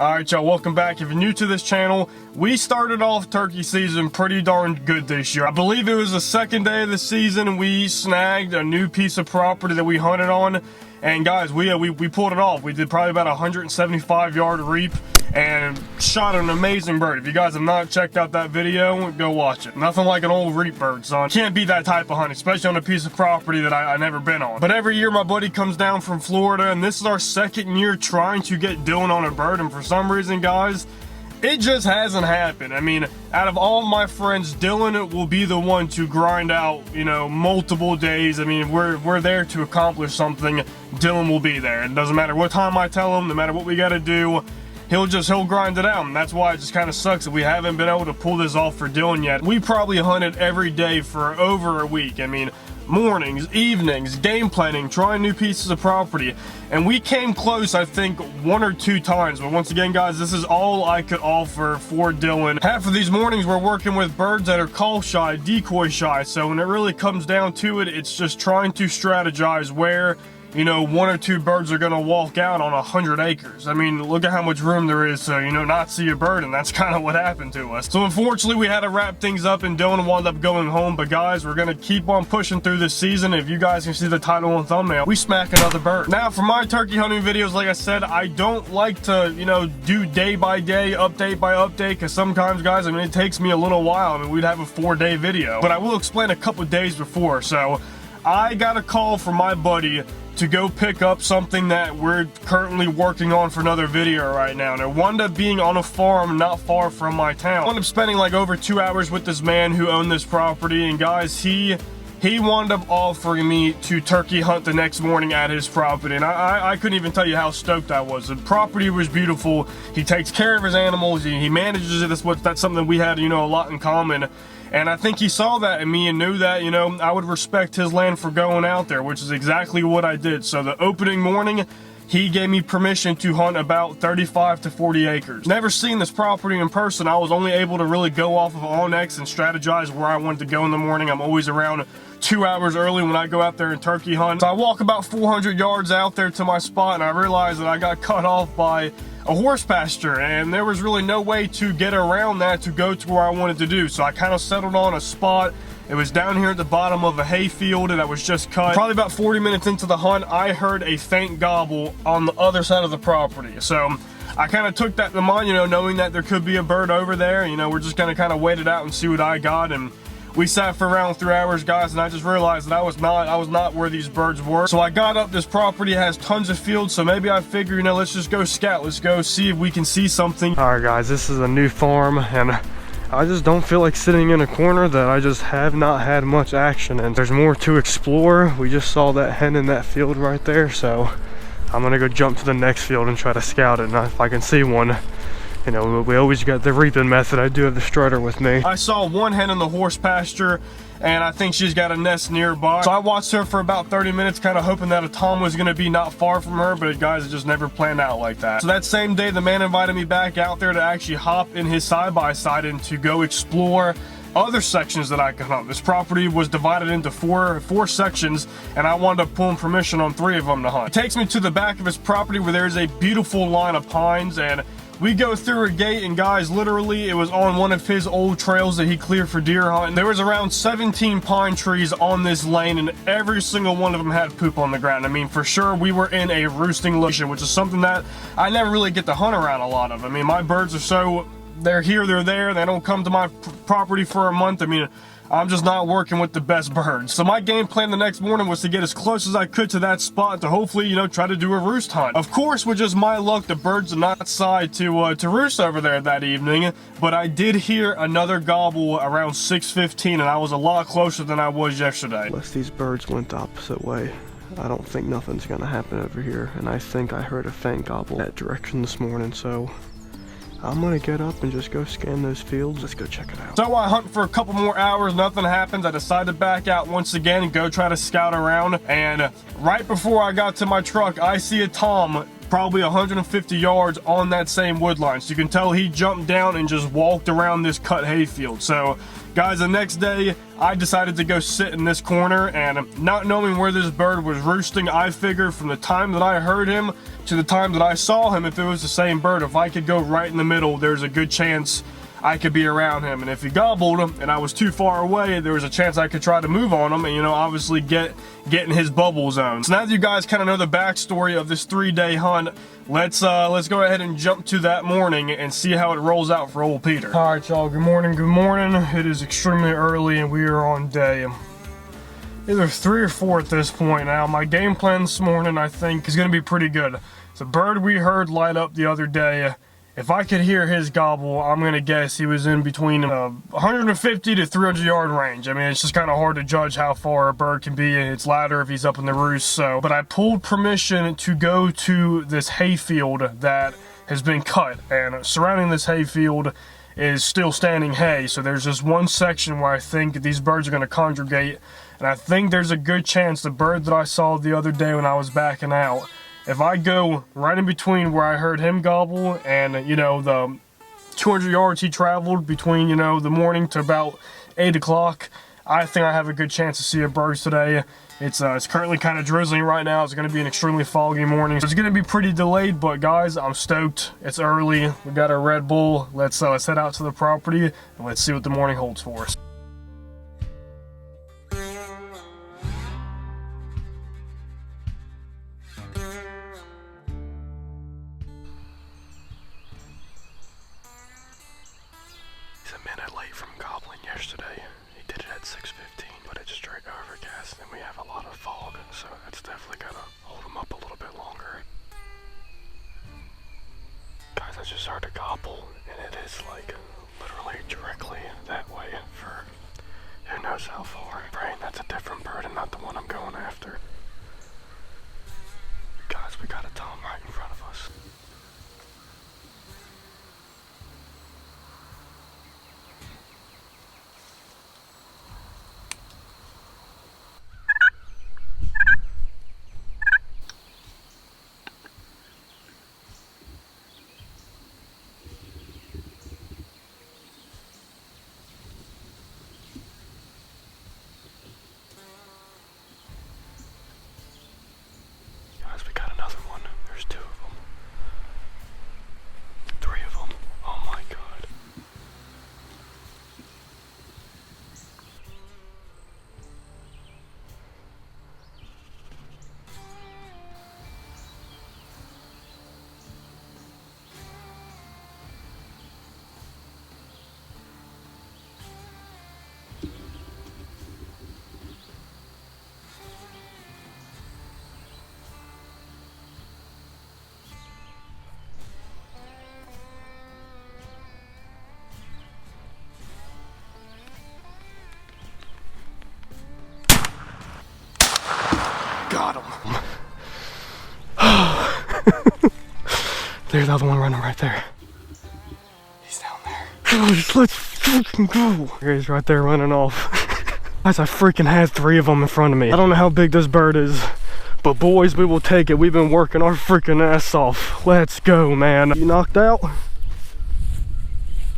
Alright y'all, welcome back. If you're new to this channel, we started off turkey season pretty darn good this year. I believe it was the second day of the season we snagged a new piece of property that we hunted on. And guys, we pulled it off. We did probably about a 175-yard reap and shot an amazing bird. If you guys have not checked out that video, go watch it. Nothing like an old reap bird, son. Can't be that type of hunt, especially on a piece of property that I never been on. But every year my buddy comes down from Florida, and this is our second year trying to get Dylan on a bird, and for some reason, guys, it just hasn't happened. I mean, out of all my friends, Dylan will be the one to grind out, you know, multiple days. I mean, we're there to accomplish something. Dylan will be there. It doesn't matter what time I tell him, no matter what we got to do, he'll grind it out. And that's why it just kind of sucks that we haven't been able to pull this off for Dylan yet. We probably hunted every day for over a week. I mean, mornings, evenings, game planning, trying new pieces of property, and we came close I think 1 or 2 times, but once again guys, this is all I could offer for Dylan. Half of these mornings we're working with birds that are call shy, decoy shy, so when it really comes down to it, it's just trying to strategize where, you know, 1 or 2 birds are gonna walk out on 100 acres. I mean, look at how much room there is to, you know, not see a bird, and that's kind of what happened to us. So unfortunately, we had to wrap things up, and Dylan wound up going home. But guys, we're gonna keep on pushing through this season. If you guys can see the title and thumbnail, we smack another bird. Now, for my turkey hunting videos, like I said, I don't like to, you know, do day by day, update by update, because sometimes, guys, I mean, it takes me a little while. I mean, we'd have a 4-day video, but I will explain a couple days before. So I got a call from my buddy to go pick up something that we're currently working on for another video right now. And it wound up being on a farm not far from my town. I wound up spending like over 2 hours with this man who owned this property, and guys, he wound up offering me to turkey hunt the next morning at his property, and I couldn't even tell you how stoked I was. The property was beautiful. He takes care of his animals. He manages it. That's something we had, you know, a lot in common. And I think he saw that in me and knew that, you know, I would respect his land for going out there, which is exactly what I did. So the opening morning, he gave me permission to hunt about 35 to 40 acres. Never seen this property in person. I was only able to really go off of Onyx and strategize where I wanted to go in the morning. I'm always around 2 hours early when I go out there and turkey hunt. So I walk about 400 yards out there to my spot, and I realized that I got cut off by a horse pasture, and there was really no way to get around that to go to where I wanted to do. So I kind of settled on a spot. It was down here at the bottom of a hay field that was just cut. Probably about 40 minutes into the hunt, I heard a faint gobble on the other side of the property. So I kind of took that to mind, you know, knowing that there could be a bird over there. You know, we're just gonna kind of wait it out and see what I got. And we sat for around 3 hours, guys, and I just realized that I was not where these birds were. So I got up. This property has tons of fields, so maybe I figure, you know, let's just go scout. Let's go see if we can see something. All right, guys, this is a new farm, and I just don't feel like sitting in a corner that I just have not had much action in. There's more to explore. We just saw that hen in that field right there, so I'm gonna go jump to the next field and try to scout it. And if I can see one, you know, we always got the reaping method. I do have the strutter with me. I saw one hen in the horse pasture, and I think she's got a nest nearby. So I watched her for about 30 minutes, kind of hoping that a tom was gonna be not far from her, but guys, it just never planned out like that. So that same day, the man invited me back out there to actually hop in his side-by-side and to go explore other sections that I could hunt. This property was divided into four sections, and I wound up pulling permission on 3 of them to hunt. It takes me to the back of his property where there's a beautiful line of pines, and we go through a gate, and guys, literally, it was on one of his old trails that he cleared for deer hunting. There was around 17 pine trees on this lane, and every single one of them had poop on the ground. I mean, for sure, we were in a roosting location, which is something that I never really get to hunt around a lot of. I mean, my birds are so, they're here, they're there. They don't come to my property for a month. I mean, I'm just not working with the best birds. So my game plan the next morning was to get as close as I could to that spot to hopefully, you know, try to do a roost hunt. Of course, with just my luck, the birds did not decide to roost over there that evening, but I did hear another gobble around 6:15, and I was a lot closer than I was yesterday. Unless these birds went the opposite way, I don't think nothing's gonna happen over here, and I think I heard a faint gobble that direction this morning, so I'm gonna get up and just go scan those fields. Let's go check it out. So I hunt for a couple more hours, nothing happens. I decided to back out once again and go try to scout around. And right before I got to my truck, I see a tom probably 150 yards on that same wood line. So you can tell he jumped down and just walked around this cut hayfield. So guys, the next day I decided to go sit in this corner, and not knowing where this bird was roosting, I figured from the time that I heard him to the time that I saw him, if it was the same bird, if I could go right in the middle, there's a good chance I could be around him. And if he gobbled him and I was too far away, there was a chance I could try to move on him and, you know, obviously get in his bubble zone. So now that you guys kind of know the backstory of this 3-day hunt, let's go ahead and jump to that morning and see how it rolls out for old Peter. All right, y'all, good morning, good morning. It is extremely early and we are on day either 3 or 4 at this point now. My game plan this morning, I think, is gonna be pretty good. The bird we heard light up the other day, if I could hear his gobble, I'm gonna guess he was in between 150 to 300 yard range. I mean, it's just kind of hard to judge how far a bird can be in its ladder if he's up in the roost. So, but I pulled permission to go to this hayfield that has been cut, and surrounding this hayfield is still standing hay. So there's just one section where I think these birds are gonna congregate, and I think there's a good chance the bird that I saw the other day when I was backing out, if I go right in between where I heard him gobble and, you know, the 200 yards he traveled between, you know, the morning to about 8 o'clock, I think I have a good chance to see a bird today. It's currently kind of drizzling right now. It's going to be an extremely foggy morning. So it's going to be pretty delayed, but guys, I'm stoked. It's early. We got our Red Bull. Let's head out to the property and let's see what the morning holds for us. Yesterday, he did it at 6:15, but it's straight overcast and we have a lot of fog, so that's definitely gonna hold him up a little bit longer. Guys, I just heard a gobble, and it is like literally directly that way for who knows how far. I'm praying that's a different bird and not the one I'm going after. Guys, we got a tom right in front of us. We got another one. There's 2 of them. 3 of them. Oh my God. Got him. There's the other one running right there. He's down there. Let's fucking go. He's right there running off. Guys, I freaking had 3 of them in front of me. I don't know how big this bird is, but boys, we will take it. We've been working our freaking ass off. Let's go, man. You knocked out?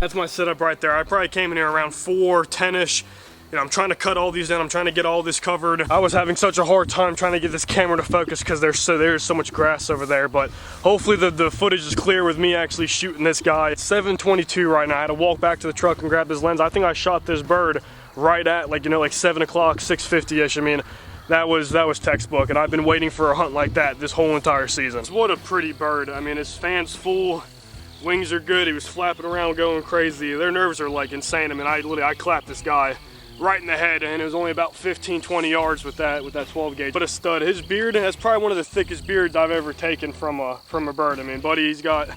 That's my setup right there. I probably came in here around 4:10ish. You know, I'm trying to cut all these in. I'm trying to get all this covered. I was having such a hard time trying to get this camera to focus because there's so much grass over there. But hopefully the footage is clear with me actually shooting this guy. It's 7:22 right now. I had to walk back to the truck and grab this lens. I think I shot this bird right at like 7 o'clock, 6:50ish. I mean, that was textbook. And I've been waiting for a hunt like that this whole entire season. What a pretty bird. I mean, his fan's full. Wings are good. He was flapping around going crazy. Their nerves are like insane. I mean, I clapped this guy right in the head, and it was only about 15-20 yards with that 12 gauge. But a stud. His beard has probably one of the thickest beards I've ever taken from a bird. I mean, buddy, he's got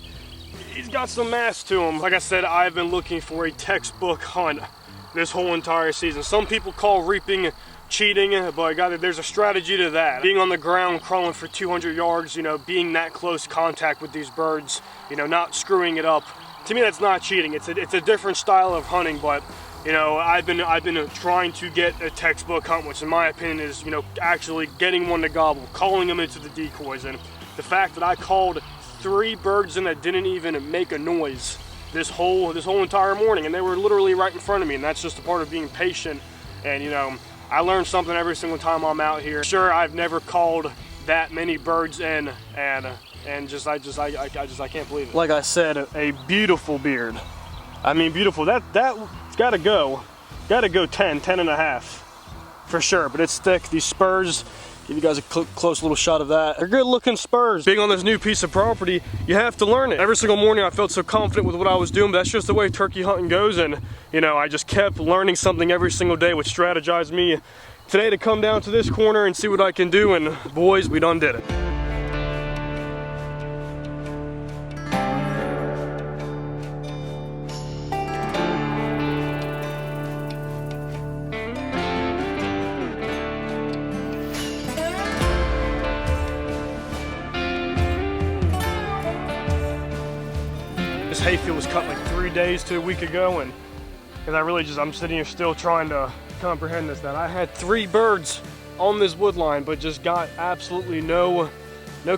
some mass to him. Like I said, I've been looking for a textbook hunt this whole entire season. Some people call reaping cheating, but there's a strategy to that. Being on the ground, crawling for 200 yards, you know, being that close contact with these birds, you know, not screwing it up. To me, that's not cheating. It's a different style of hunting, but you know, I've been trying to get a textbook hunt, which in my opinion is, you know, actually getting one to gobble, calling them into the decoys. And the fact that I called 3 birds in that didn't even make a noise this whole entire morning, and they were literally right in front of me, and that's just a part of being patient. And you know, I learn something every single time I'm out here. Sure, I've never called that many birds in, and I just can't believe it. Like I said, a beautiful beard. I mean, beautiful. That's gotta go 10 and a half for sure, but it's thick. These spurs, give you guys a close little shot of that. They're good looking spurs. Being on this new piece of property, you have to learn it. Every single morning I felt so confident with what I was doing, but that's just the way turkey hunting goes. And you know, I just kept learning something every single day, which strategized me today to come down to this corner and see what I can do. And boys, we done did it. This hayfield was cut like 3 days to a week ago, and I'm sitting here still trying to comprehend this, that I had 3 birds on this wood line, but just got absolutely no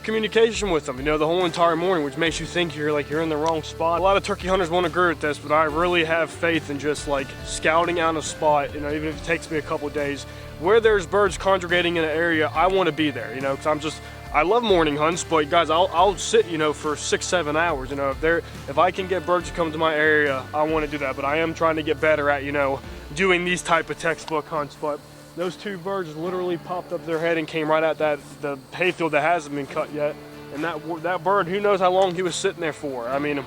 communication with them, you know, the whole entire morning, which makes you think you're in the wrong spot. A lot of turkey hunters won't agree with this, but I really have faith in just like scouting out a spot, you know, even if it takes me a couple days, where there's birds congregating in an area. I want to be there, you know, because I love morning hunts, but guys, I'll sit, you know, for 6-7 hours. You know, if I can get birds to come to my area, I want to do that. But I am trying to get better at, you know, doing these type of textbook hunts. But those 2 birds literally popped up their head and came right at the hayfield that hasn't been cut yet. And that bird, who knows how long he was sitting there for. I mean,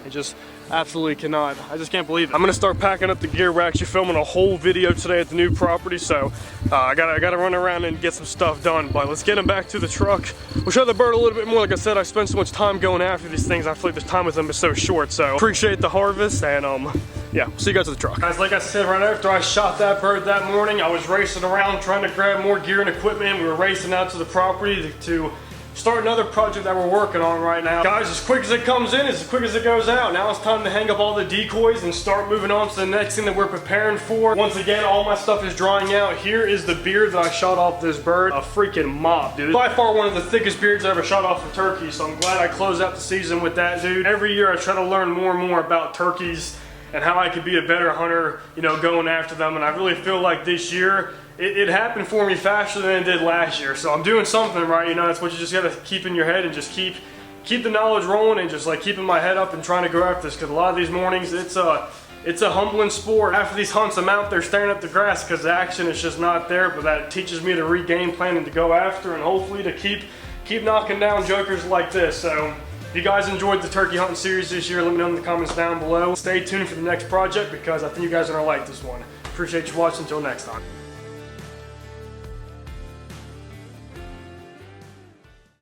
it just absolutely cannot. I just can't believe it. I'm gonna start packing up the gear. We're actually filming a whole video today at the new property, so I gotta run around and get some stuff done. But let's get him back to the truck. We'll show the bird a little bit more. Like I said, I spend so much time going after these things. I feel like the time with them is so short. So appreciate the harvest, and yeah, see you guys at the truck. Guys, like I said, right after I shot that bird that morning, I was racing around trying to grab more gear and equipment. We were racing out to the property to start another project that we're working on right now. Guys, as quick as it comes in, as quick as it goes out. Now it's time to hang up all the decoys and start moving on to the next thing that we're preparing for. Once again, all my stuff is drying out. Here is the beard that I shot off this bird. A freaking mop, dude. By far one of the thickest beards I ever shot off for turkey, so I'm glad I closed out the season with that, dude. Every year I try to learn more and more about turkeys and how I could be a better hunter, you know, going after them. And I really feel like this year, it happened for me faster than it did last year. So I'm doing something right, you know. That's what you just gotta keep in your head, and just keep the knowledge rolling, and just like keeping my head up and trying to go after this. Because a lot of these mornings, it's a humbling sport. After these hunts, I'm out there staring at the grass because the action is just not there. But that teaches me to regain plan and to go after, and hopefully to keep knocking down jokers like this. So if you guys enjoyed the turkey hunting series this year, let me know in the comments down below. Stay tuned for the next project because I think you guys are gonna like this one. Appreciate you watching. Until next time.